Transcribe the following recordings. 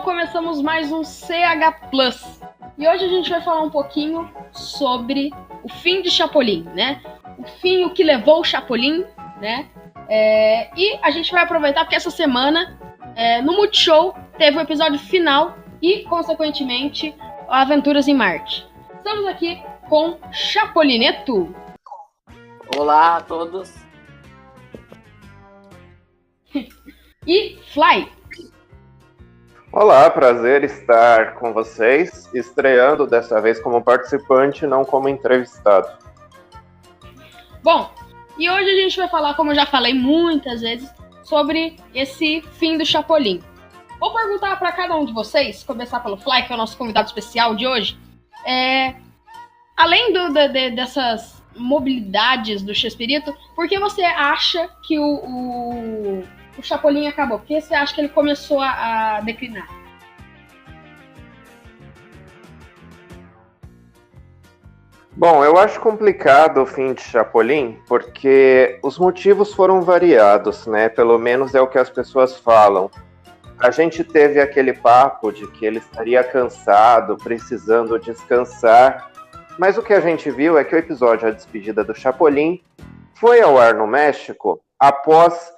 começamos mais um CH Plus. E hoje a gente vai falar um pouquinho sobre o fim de Chapolin, né? O que levou o Chapolin, né? E a gente vai aproveitar porque essa semana, no Multishow, teve o episódio final e, consequentemente, Aventuras em Marte. Estamos aqui com Chapolineto. Olá a todos. E Fly. Olá, prazer estar com vocês, estreando dessa vez como participante, não como entrevistado. Bom, e hoje a gente vai falar, como eu já falei muitas vezes, sobre esse fim do Chapolin. Vou perguntar para cada um de vocês, começar pelo Fly, que é o nosso convidado especial de hoje. Além dessas mobilidades do Chespirito, por que você acha que o Chapolin acabou? Por que você acha que ele começou a declinar? Bom, eu acho complicado o fim de Chapolin, porque os motivos foram variados, né? Pelo menos é o que as pessoas falam. A gente teve aquele papo de que ele estaria cansado, precisando descansar, mas o que a gente viu é que o episódio A Despedida do Chapolin foi ao ar no México após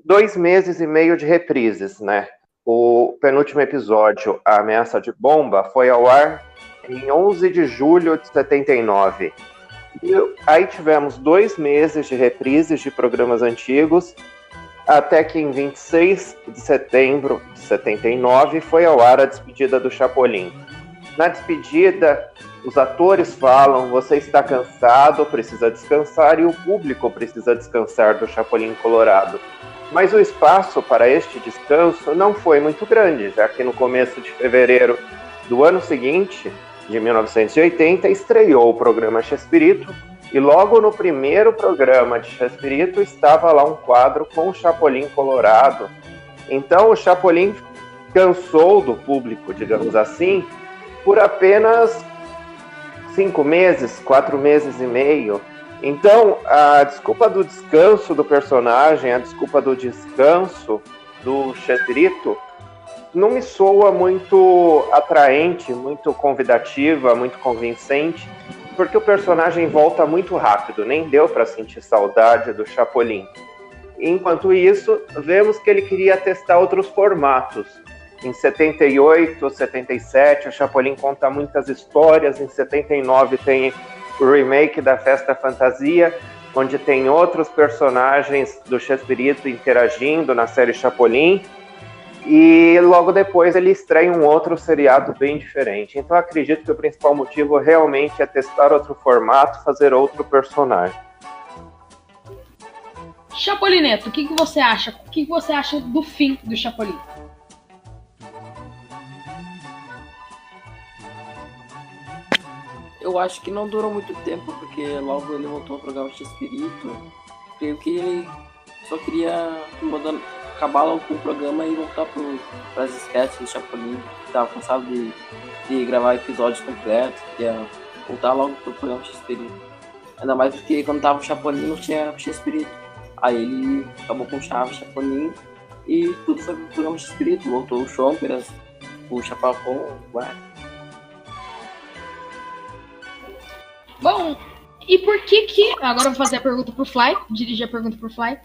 2 meses e meio de reprises, né? O penúltimo episódio, A Ameaça de Bomba, foi ao ar em 11 de julho de 79. E aí tivemos 2 meses de reprises de programas antigos, até que em 26 de setembro de 79 foi ao ar A Despedida do Chapolin. Na despedida, os atores falam: você está cansado, precisa descansar, e o público precisa descansar do Chapolin Colorado. Mas o espaço para este descanso não foi muito grande, já que no começo de fevereiro do ano seguinte, de 1980, estreou o programa Chespirito, e logo no primeiro programa de Chespirito estava lá um quadro com o Chapolin Colorado. Então o Chapolin cansou do público, digamos assim, por apenas 5 meses, 4 meses e meio. Então, a desculpa do descanso do personagem, a desculpa do descanso do Chespirito, não me soa muito atraente, muito convidativa, muito convincente, porque o personagem volta muito rápido, nem deu para sentir saudade do Chapolin. Enquanto isso, vemos que ele queria testar outros formatos. Em 78, 77, o Chapolin conta muitas histórias. Em 79 tem o remake da Festa Fantasia, onde tem outros personagens do Chespirito interagindo na série Chapolin. E logo depois ele estreia um outro seriado bem diferente. Então acredito que o principal motivo realmente é testar outro formato, fazer outro personagem. Chapolineto, o que você acha? O que você acha do fim do Chapolin? Eu acho que não durou muito tempo, porque logo ele voltou ao programa Chespirito. Creio que ele só queria acabar logo com o programa e voltar para as sketches do Chapolin. Estava cansado de gravar episódios completos, queria voltar logo para o programa Chespirito. Ainda mais porque quando tava o Chapolin não tinha o Chespirito. Aí ele acabou com o Chapolin e tudo foi pro programa Chespirito. Voltou o Chomperas, o Chapacon, o Guarda. Bom, e por que agora eu vou fazer a pergunta pro Fly, dirigir a pergunta pro Fly.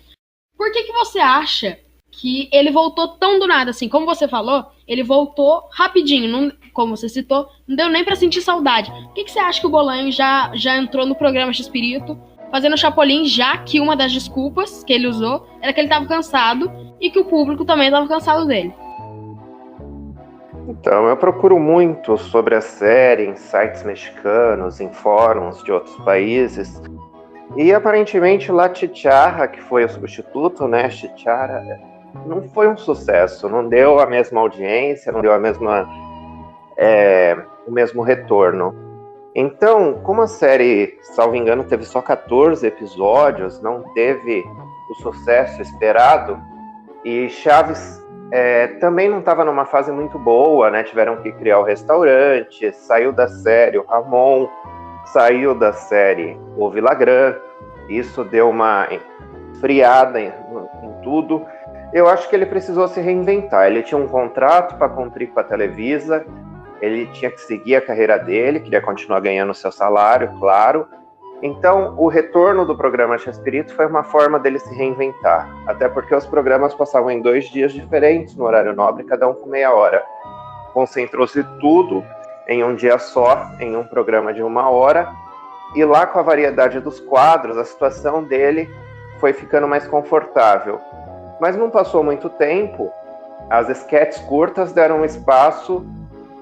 Por que você acha que ele voltou tão do nada assim? Como você falou, ele voltou rapidinho, não, como você citou, não deu nem pra sentir saudade. Por que você acha que o Bolanho já entrou no programa Chespirito, fazendo o Chapolin, já que uma das desculpas que ele usou era que ele tava cansado e que o público também tava cansado dele? Então, eu procuro muito sobre a série em sites mexicanos, em fóruns de outros países, e aparentemente La Chicharra, que foi o substituto, né, Chicharra, não foi um sucesso, não deu a mesma audiência, não deu o mesmo retorno. Então, como a série, salvo engano, teve só 14 episódios, não teve o sucesso esperado, e Chaves também não estava numa fase muito boa, né? Tiveram que criar o restaurante, saiu da série o Ramon, saiu da série o Villagrán, isso deu uma friada em tudo. Eu acho que ele precisou se reinventar. Ele tinha um contrato para cumprir com a Televisa, ele tinha que seguir a carreira dele, queria continuar ganhando seu salário, claro. Então, o retorno do programa Chespirito foi uma forma dele se reinventar, até porque os programas passavam em 2 dias diferentes no horário nobre, cada um com meia hora. Concentrou-se tudo em um dia só, em um programa de 1 hora, e lá com a variedade dos quadros, a situação dele foi ficando mais confortável. Mas não passou muito tempo, as esquetes curtas deram espaço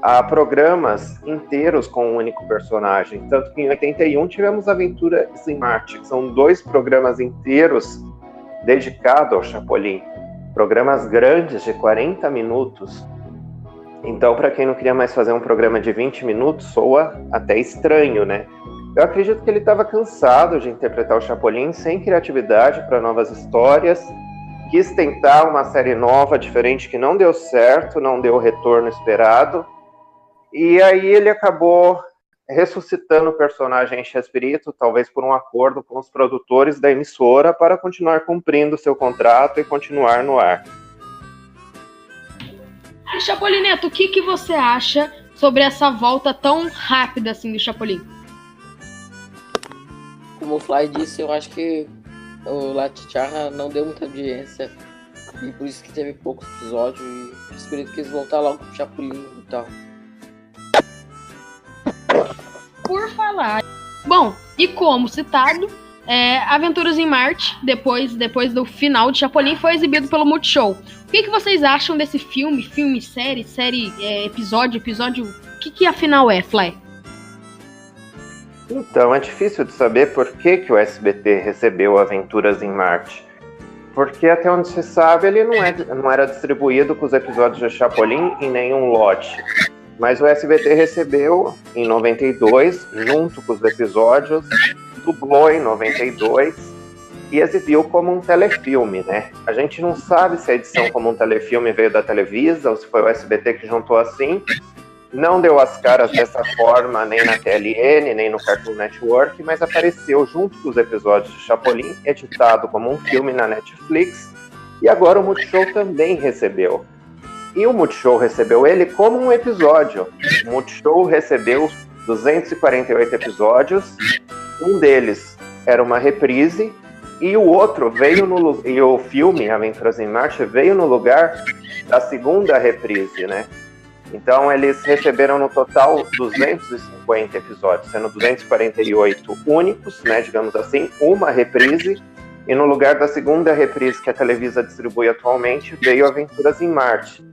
a programas inteiros com um único personagem. Tanto que em 81 tivemos Aventuras em Marte, que são 2 programas inteiros dedicados ao Chapolin. Programas grandes de 40 minutos. Então, para quem não queria mais fazer um programa de 20 minutos, soa até estranho, né? Eu acredito que ele estava cansado de interpretar o Chapolin sem criatividade para novas histórias, quis tentar uma série nova, diferente, que não deu certo, não deu o retorno esperado, e aí ele acabou ressuscitando o personagem Chespirito, talvez por um acordo com os produtores da emissora, para continuar cumprindo seu contrato e continuar no ar. E Chapolin Neto, o que você acha sobre essa volta tão rápida assim do Chapolin? Como o Fly disse, eu acho que o La Chicharra não deu muita audiência e por isso que teve poucos episódios e o Espírito quis voltar logo pro Chapolin e tal. Por falar. Bom, e como citado, Aventuras em Marte, depois do final de Chapolin, foi exibido pelo Multishow. O que vocês acham desse filme, série, episódio? O que afinal é, Fly? Então, é difícil de saber por que o SBT recebeu Aventuras em Marte. Porque até onde se sabe, ele não era distribuído com os episódios de Chapolin em nenhum lote. Mas o SBT recebeu em 92, junto com os episódios, dublou em 92 e exibiu como um telefilme, né? A gente não sabe se a edição como um telefilme veio da Televisa ou se foi o SBT que juntou assim. Não deu as caras dessa forma nem na TLN, nem no Cartoon Network, mas apareceu junto com os episódios de Chapolin, editado como um filme na Netflix, e agora o Multishow também recebeu. E o Multishow recebeu ele como um episódio. O Multishow recebeu 248 episódios, um deles era uma reprise, e o outro e o filme Aventuras em Marte veio no lugar da segunda reprise, né? Então eles receberam no total 250 episódios, sendo 248 únicos, né, digamos assim, uma reprise, e no lugar da segunda reprise que a Televisa distribui atualmente, veio Aventuras em Marte.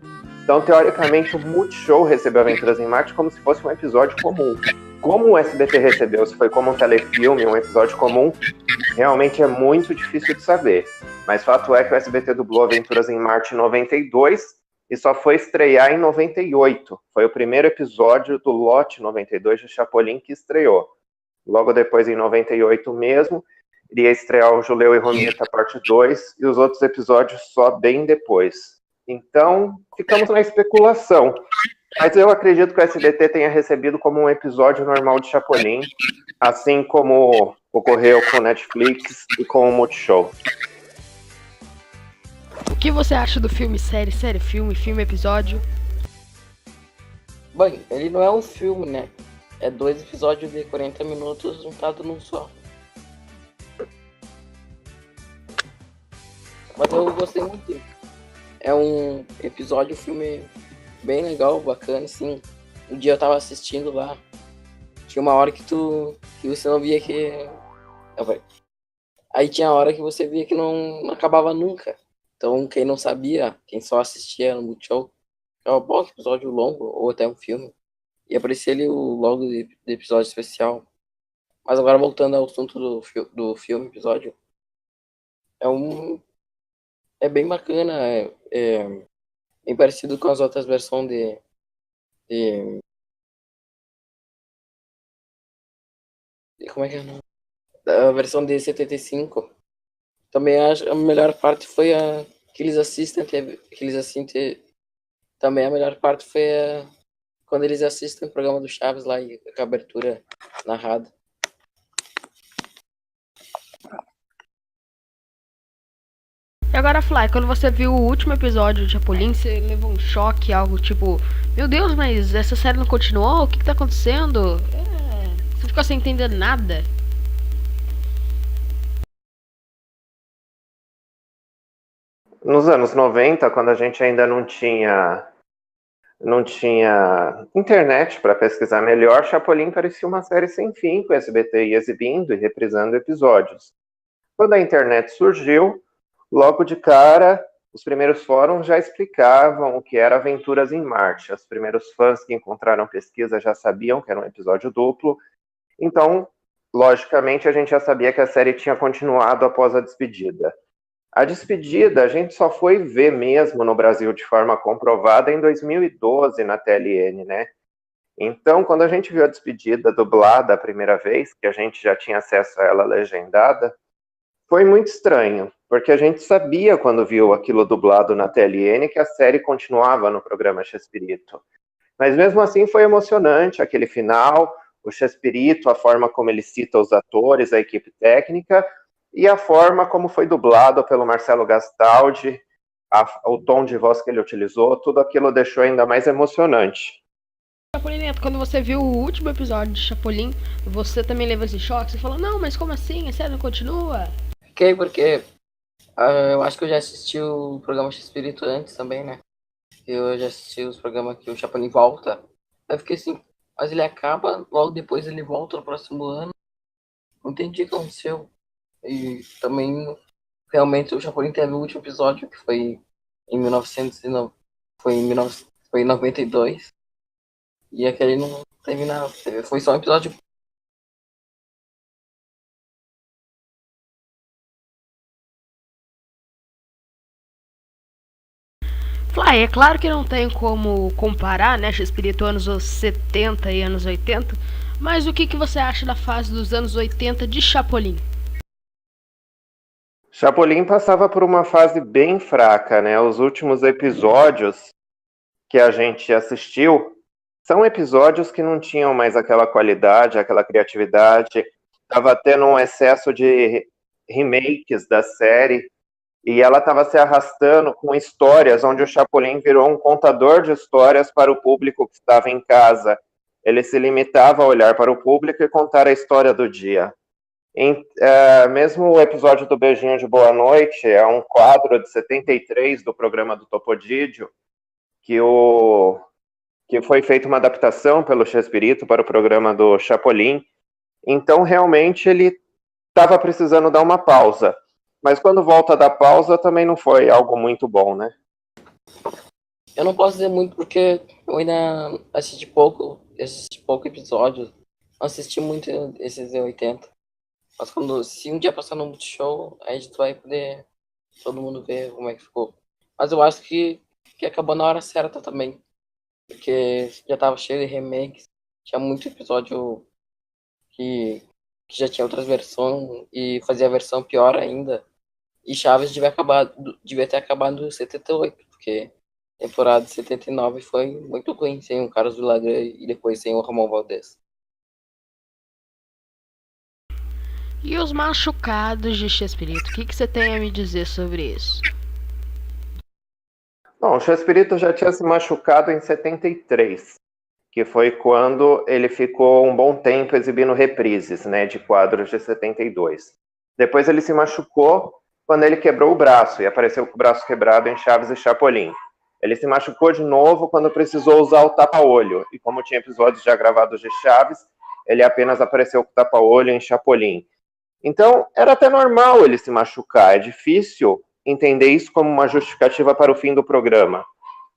Então, teoricamente, o Multishow recebeu Aventuras em Marte como se fosse um episódio comum. Como o SBT recebeu, se foi como um telefilme, um episódio comum, realmente é muito difícil de saber. Mas fato é que o SBT dublou Aventuras em Marte em 92 e só foi estrear em 98. Foi o primeiro episódio do lote 92 de Chapolin que estreou. Logo depois, em 98 mesmo, iria estrear o Juleu e Romita parte 2 e os outros episódios só bem depois. Então, ficamos na especulação. Mas eu acredito que o SBT tenha recebido como um episódio normal de Chapolin, assim como ocorreu com o Netflix e com o Multishow. O que você acha do filme, série, filme, episódio? Bem, ele não é um filme, né? É 2 episódios de 40 minutos juntados num só. Mas eu gostei muito. É um episódio, filme bem legal, bacana, assim. Um dia eu tava assistindo lá, tinha uma hora que você não via que... Aí tinha a hora que você via que não acabava nunca. Então, quem não sabia, quem só assistia no Multishow, é um bom episódio longo, ou até um filme. E aparecia ali o logo de episódio especial. Mas agora, voltando ao assunto do filme, episódio, é bem bacana, bem parecido com as outras versões como é que é o nome? A versão de 75. Também a melhor parte foi que eles assistem. Também a melhor parte foi quando eles assistem o programa do Chaves lá e com a abertura narrada. Agora, Fly, quando você viu o último episódio de Chapolin, você levou um choque, algo tipo... Meu Deus, mas essa série não continuou? O que tá acontecendo? Você ficou sem entender nada. Nos anos 90, quando a gente ainda não tinha internet para pesquisar melhor, Chapolin parecia uma série sem fim, com o SBT ia exibindo e reprisando episódios. Quando a internet surgiu, logo de cara, os primeiros fóruns já explicavam o que era Aventuras em Marte. Os primeiros fãs que encontraram pesquisa já sabiam que era um episódio duplo. Então, logicamente, a gente já sabia que a série tinha continuado após a despedida. A despedida a gente só foi ver mesmo no Brasil de forma comprovada em 2012 na TLN, né? Então, quando a gente viu a despedida dublada a primeira vez, que a gente já tinha acesso a ela legendada, foi muito estranho, porque a gente sabia quando viu aquilo dublado na TLN que a série continuava no programa Chespirito. Mas mesmo assim foi emocionante aquele final, o Chespirito, a forma como ele cita os atores, a equipe técnica, e a forma como foi dublado pelo Marcelo Gastaldi, o tom de voz que ele utilizou, tudo aquilo deixou ainda mais emocionante. Chapolin Neto, quando você viu o último episódio de Chapolin, você também levou esse choque? Você falou, não, mas como assim? A série não continua? Fiquei porque eu acho que eu já assisti o programa X-Espírito antes também, né? Eu já assisti os programas que o Chapolin volta. Aí eu fiquei assim, mas ele acaba, logo depois ele volta no próximo ano. Não entendi o que aconteceu. E também, realmente, o Chapolin teve o último episódio, que foi em 1909, foi em 92. E aquele não teve nada. Foi só um episódio. Fly, é claro que não tem como comparar, né, Chespirito anos 70 e anos 80, mas o que você acha da fase dos anos 80 de Chapolin? Chapolin passava por uma fase bem fraca, né? Os últimos episódios que a gente assistiu são episódios que não tinham mais aquela qualidade, aquela criatividade. Estava tendo um excesso de remakes da série e ela estava se arrastando com histórias onde o Chapolin virou um contador de histórias para o público que estava em casa. Ele se limitava a olhar para o público e contar a história do dia. Mesmo o episódio do Beijinho de Boa Noite é um quadro de 73 do programa do Topodídio, que foi feita uma adaptação pelo Chespirito para o programa do Chapolin. Então, realmente, ele estava precisando dar uma pausa. Mas quando volta da pausa, também não foi algo muito bom, né? Eu não posso dizer muito porque eu ainda assisti pouco episódios. Não assisti muito esses 80. Mas se um dia passar no Multishow, a gente vai poder todo mundo ver como é que ficou. Mas eu acho que acabou na hora certa também. Porque já tava cheio de remakes. Tinha muito episódio que já tinha outras versões e fazia a versão pior ainda. E Chaves devia ter acabado em 78, porque a temporada de 79 foi muito ruim sem o Carlos Villagrán e depois sem o Ramon Valdez. E os machucados de Chespirito, o que você tem a me dizer sobre isso? Bom, o Chespirito já tinha se machucado em 73, que foi quando ele ficou um bom tempo exibindo reprises, né, de quadros de 72. Depois ele se machucou quando ele quebrou o braço e apareceu com o braço quebrado em Chaves e Chapolin. Ele se machucou de novo quando precisou usar o tapa-olho, e como tinha episódios já gravados de Chaves, ele apenas apareceu com o tapa-olho em Chapolin. Então, era até normal ele se machucar, é difícil entender isso como uma justificativa para o fim do programa.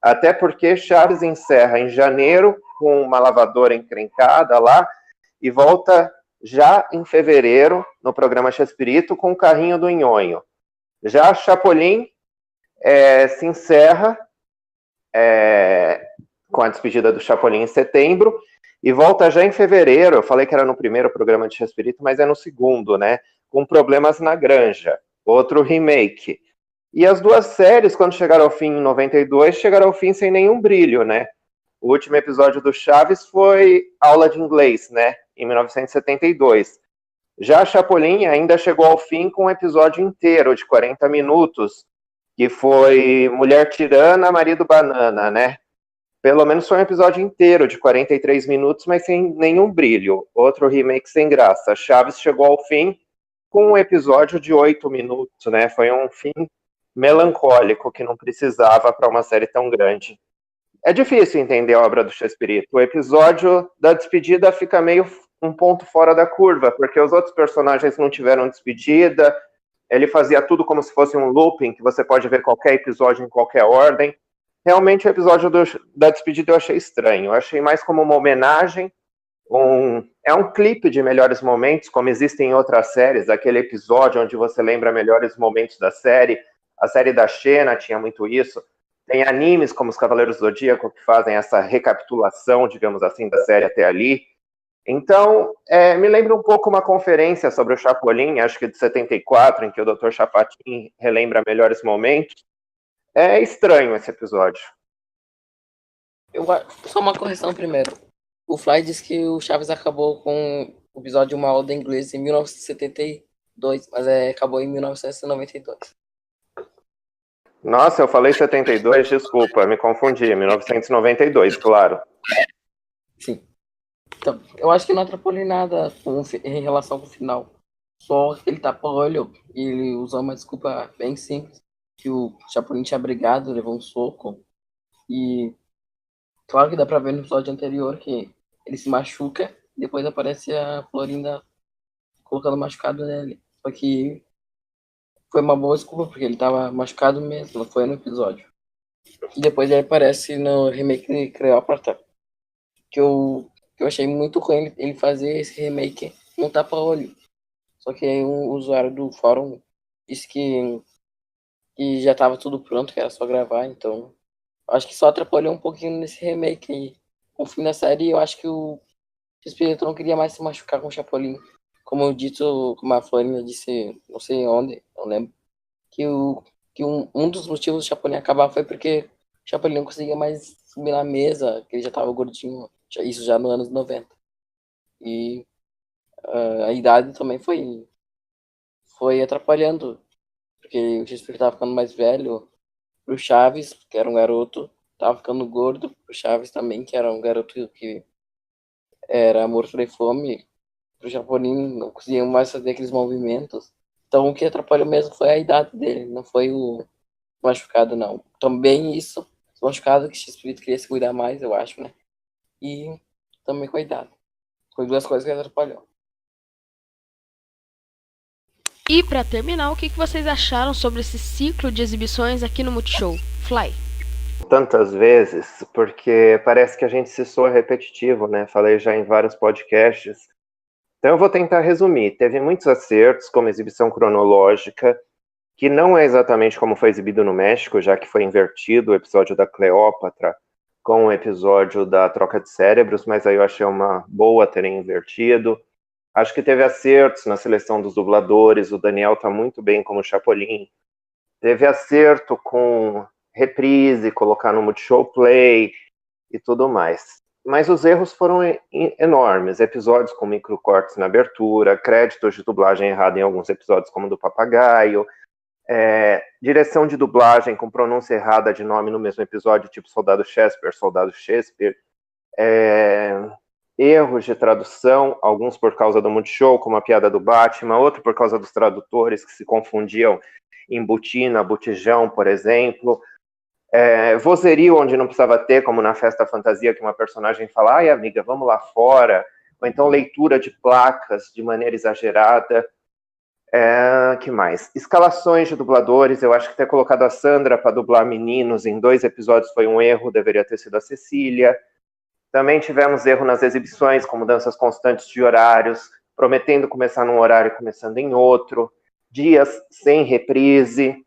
Até porque Chaves encerra em janeiro com uma lavadora encrencada lá e volta já em fevereiro no programa Chespirito com o carrinho do Nhonho. Já Chapolin se encerra com a despedida do Chapolin em setembro e volta já em fevereiro. Eu falei que era no primeiro programa de Chespirito, mas é no segundo, né? Com Problemas na Granja, outro remake. E as duas séries, quando chegaram ao fim em 92, chegaram ao fim sem nenhum brilho, né? O último episódio do Chaves foi Aula de Inglês, né? Em 1972. Já Chapolin ainda chegou ao fim com um episódio inteiro de 40 minutos, que foi Mulher Tirana, Marido Banana, né? Pelo menos foi um episódio inteiro de 43 minutos, mas sem nenhum brilho. Outro remake sem graça. Chaves chegou ao fim com um episódio de 8 minutos, né? Foi um fim melancólico que não precisava para uma série tão grande. É difícil entender a obra do Chespirito. O episódio da despedida fica meio um ponto fora da curva, porque os outros personagens não tiveram despedida, ele fazia tudo como se fosse um looping, que você pode ver qualquer episódio em qualquer ordem. Realmente o episódio da despedida eu achei estranho. Eu achei mais como uma homenagem, é um clipe de melhores momentos, como existem em outras séries, aquele episódio onde você lembra melhores momentos da série. A série da Xena tinha muito isso. Tem animes como os Cavaleiros do Zodíaco que fazem essa recapitulação, digamos assim, da série até ali. Então, me lembra um pouco uma conferência sobre o Chapolin, acho que de 74, em que o Dr. Chapatin relembra melhores momentos. É estranho esse episódio. Só uma correção primeiro. O Fly disse que o Chaves acabou com o episódio Uma Aula de Inglês em 1972, mas acabou em 1992. Nossa, eu falei 72, desculpa, me confundi. 1992, claro. Sim. Então, eu acho que não atrapalhou em nada em relação com o final. Só ele tapa-olho e ele usou uma desculpa bem simples. Que o Chapolin tinha brigado, levou um soco. E claro que dá pra ver no episódio anterior que ele se machuca. Depois aparece a Florinda colocando machucado nele. Só que foi uma boa desculpa, porque ele tava machucado mesmo, não foi no episódio. E depois ele aparece no remake de Cleópatra. Que eu achei muito ruim ele fazer esse remake num tapa-olho. Só que aí um usuário do fórum disse que já estava tudo pronto, que era só gravar, então acho que só atrapalhou um pouquinho nesse remake aí. Com o fim da série, eu acho que o Espírito não queria mais se machucar com o Chapolin. Como a Florinda disse, não sei onde, não lembro, que um dos motivos do Chapolin acabar foi porque o Chapolin não conseguia mais subir na mesa, que ele já estava gordinho, isso já nos anos 90. E a idade também foi atrapalhando, porque o Shakespeare estava ficando mais velho, pro Chaves, que era um garoto, estava ficando gordo, pro Chaves também, que era um garoto que era morto de fome, pro Chapolin não conseguia mais fazer aqueles movimentos. Então o que atrapalhou mesmo foi a idade dele, não foi o machucado, não. Também isso, o machucado que o Shakespeare queria se cuidar mais, eu acho, né? E também com a idade. Foi duas coisas que atrapalhou. E pra terminar, o que vocês acharam sobre esse ciclo de exibições aqui no Multishow? Fly. Tantas vezes, porque parece que a gente se soa repetitivo, né? Falei já em vários podcasts. Então eu vou tentar resumir. Teve muitos acertos, como exibição cronológica, que não é exatamente como foi exibido no México, já que foi invertido o episódio da Cleópatra com o episódio da troca de cérebros, mas aí eu achei uma boa terem invertido. Acho que teve acertos na seleção dos dubladores, o Daniel tá muito bem como Chapolin. Teve acerto com reprise, colocar no Multishow Play e tudo mais. Mas os erros foram enormes. Episódios com microcortes na abertura, créditos de dublagem errada em alguns episódios, como do Papagaio, direção de dublagem com pronúncia errada de nome no mesmo episódio, tipo Soldado Shakespeare, erros de tradução, alguns por causa do Multishow, como a piada do Batman, outro por causa dos tradutores que se confundiam em butina, botijão, por exemplo. Vozerio onde não precisava ter, como na Festa Fantasia, que uma personagem fala, ai amiga, vamos lá fora, ou então leitura de placas de maneira exagerada. Que mais? Escalações de dubladores, eu acho que ter colocado a Sandra para dublar meninos em 2 episódios foi um erro, deveria ter sido a Cecília. Também tivemos erro nas exibições, com mudanças constantes de horários, prometendo começar num horário e começando em outro, dias sem reprise.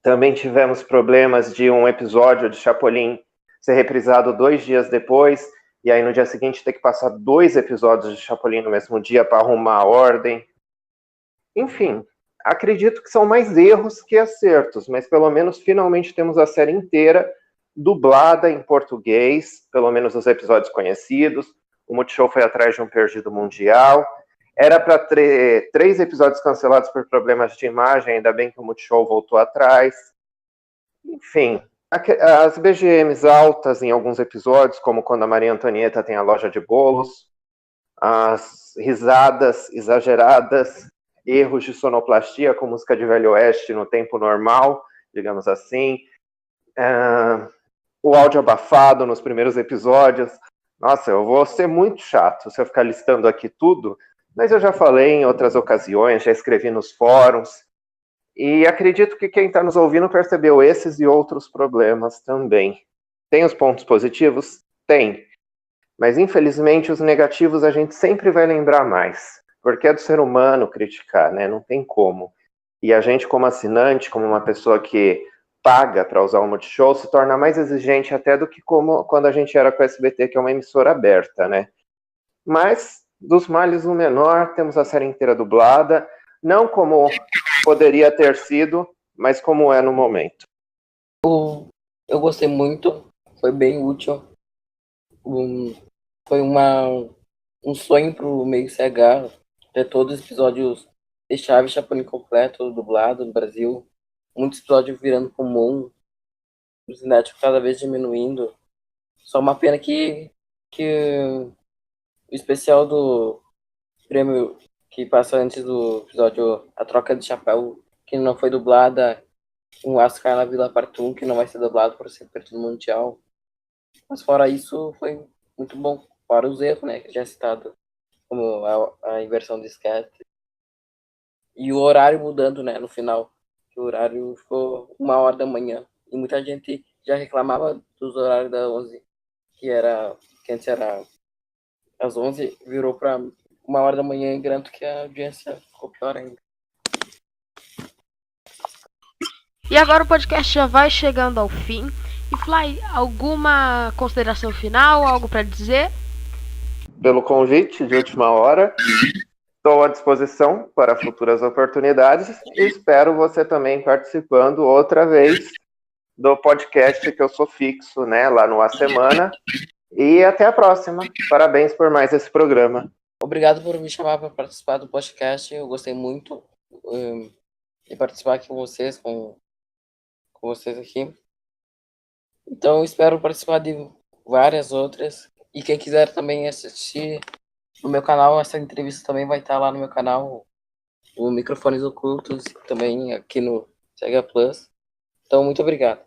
Também tivemos problemas de um episódio de Chapolin ser reprisado 2 dias depois, e aí no dia seguinte ter que passar 2 episódios de Chapolin no mesmo dia para arrumar a ordem. Enfim, acredito que são mais erros que acertos, mas pelo menos finalmente temos a série inteira dublada em português, pelo menos os episódios conhecidos. O Multishow foi atrás de um perdido mundial. Era para ter 3 episódios cancelados por problemas de imagem, ainda bem que o Multishow voltou atrás. Enfim, as BGMs altas em alguns episódios, como quando a Maria Antonieta tem a loja de bolos, as risadas exageradas, erros de sonoplastia com música de Velho Oeste no tempo normal, digamos assim, o áudio abafado nos primeiros episódios. Nossa, eu vou ser muito chato se eu ficar listando aqui tudo, mas eu já falei em outras ocasiões, já escrevi nos fóruns, e acredito que quem está nos ouvindo percebeu esses e outros problemas também. Tem os pontos positivos? Tem. Mas, infelizmente, os negativos a gente sempre vai lembrar mais. Porque é do ser humano criticar, né? Não tem como. E a gente, como assinante, como uma pessoa que paga para usar o Multishow, se torna mais exigente até do que como quando a gente era com o SBT, que é uma emissora aberta, né? Mas, dos males o menor, temos a série inteira dublada. Não como poderia ter sido, mas como é no momento. Eu gostei muito, foi bem útil. Foi um sonho pro meio CH ter todos os episódios de Chaves Chapolin completo, dublado no Brasil. Muitos episódios virando comum, os inéditos cada vez diminuindo. Só uma pena que o especial do prêmio que passa antes do episódio A Troca de Chapéu, que não foi dublada, um Ascar na Vila Partum, que não vai ser dublado por ser perto do Mundial. Mas fora isso, foi muito bom. Fora os erros, né, que já é citado, como a inversão de sketch. E o horário mudando, né, no final. O horário ficou 1h da manhã. E muita gente já reclamava dos horários da 11, que antes era às 11, virou para 1h da manhã, e garanto que a audiência ficou pior ainda. E agora o podcast já vai chegando ao fim. E Fly, alguma consideração final, algo para dizer? Pelo convite de última hora, estou à disposição para futuras oportunidades e espero você também participando outra vez do podcast que eu sou fixo, né, lá no A Semana. E até a próxima. Parabéns por mais esse programa. Obrigado por me chamar para participar do podcast. Eu gostei muito de participar aqui com vocês, com vocês aqui. Então, espero participar de várias outras. E quem quiser também assistir no meu canal, essa entrevista também vai estar lá no meu canal, o Microfones Ocultos, também aqui no CH Plus. Então, muito obrigado.